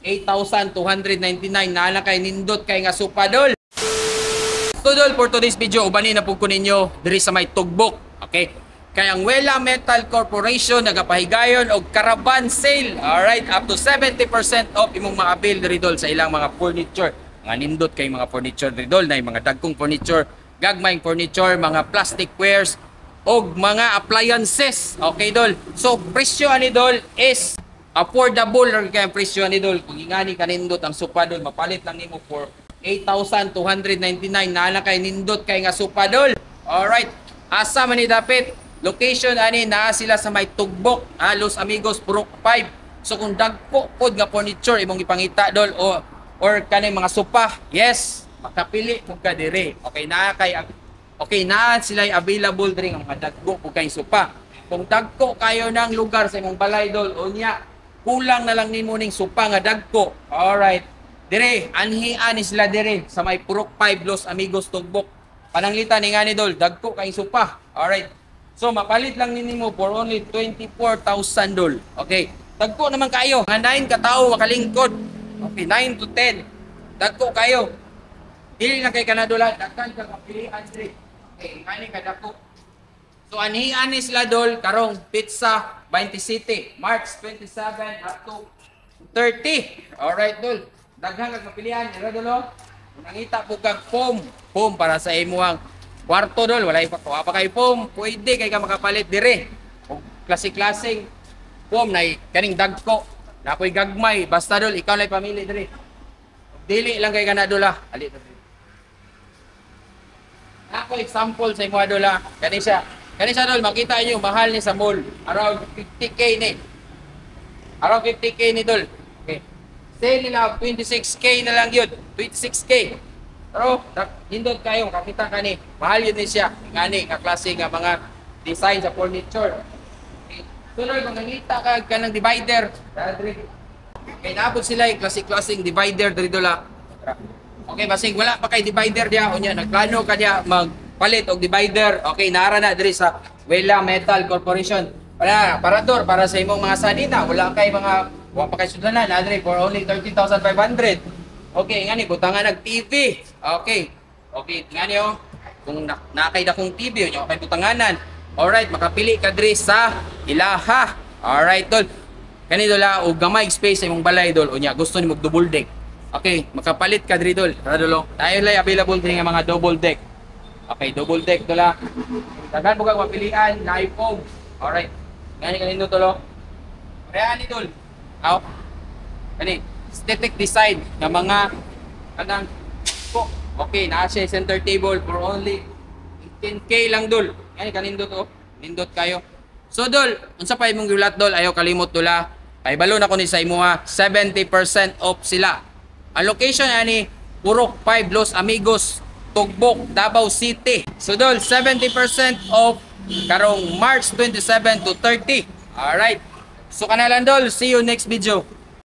8,299 na kay nindot kay nga supa dol. So dol, for today's video ubani na pud ko ninyo diri sa may tugbok. Okay? Kay ang Wela Metal Corporation nagapahigayon og caravan sale. Alright, up to 70% off imong maabil diri dol sa ilang mga furniture. Mga nindot kay mga furniture diri dol, na mga dagkong furniture, gagmayng furniture, mga plastic wares og mga appliances. Okay dol. So presyo ani dol is affordable ra kay ang presyo ani dol. Kung ingani ka nindot ang sopa dol, mapalit lang nimo for 8,299 na kay nindot kay nga sopa dol. Alright. Asa man ni dapit? Location ani naa sila sa may tugbok, Los Amigos, Purok 5. So kung dagko pod nga furniture imong ipangita dol or kanay mga sopa, yes, makapili kung ka dire. Okay na sila available diri nga mga dagko kung kay sopa. Kung dagko kayo ng lugar sa imong balay dol, unya kulang na lang nimo ning sopa nga dagko. Alright. Dire anhian ni sila dire sa may Purok 5, Los Amigos, tugbok. Pananglitan ni ngani dol, dagko kay sopa. Alright. So mapalit lang nimo for only 24,000 dol. Okay. Dagko naman kayo. Nga 9 ka tawo makalingkod. Okay, 9 to 10. Dagko kayo. Dili na kay kanadula, dagkan ka kapilian diri. Okay, ngani ka dagko. So anhian ni sila dol karong Pizza 20 City, March 27 up to 30. Alright dol. Daghan ka kapilian dira dolo. Nangita po kag foam para sa imuhang kwarto dol, walay pa kay foam, pwede kay ka makapalit dire. Og klase-klaseng foam na kaning dagko, na ako'y gagmay, basta dol ikaw lay pamili dire. Dili lang kay kana dol ali to. Ako example sa imo dol kani siya dol makita niyo mahal ni sa mall, around 50k ni. Around 50k ni dol. Okay. Sale nila 26k na lang yun, 26k. Pero hindot kayo kakita kani mahal yun ni siya ngani nga klase nga mga design sa furniture. Okay. Sunod kung nangita ka kanang divider diri kay naabot sila yung klase-klaseng divider diri dola. Okay, basig wala pa kay divider dia unya nagplano ka dia magpalit og divider. Okay, nara na diri sa Wela Metal Corporation. Parador para sa imong mga sanina, wala kay mga wa pa kay sudanan na diri for only 13,500. Okay, ngani butangan nag TV. Okay. Okay, ngani kung nakay dakong TV nyo kay butanganan. Alright, makapili ka diri sa ilaha. Alright, dol. Kani dola og gamay space sa imong balay dol. Unya gusto nimo double deck. Okay, makapalit ka diri dol. Tara dolo. Tayo lay available diri nga mga double deck. Okay, double deck dola. Daghan mo kag mapilian na iPhone. Alright. Ngani kanino dolo? Kaya ni dol. Aw. Kani aesthetic design ng mga kanang okay, naa siya center table for only 10k lang dol. Yan kanindot nindot kayo. So dol, unsa pa imong giulat dol, ayaw kalimot dola. Paibalo na ko ni sa imo 70% off sila. Ang location ani Purok 5, Los Amigos, Tugbok, Davao City. So dol, 70% off karong March 27 to 30. Alright. So kanalan dol, see you next video.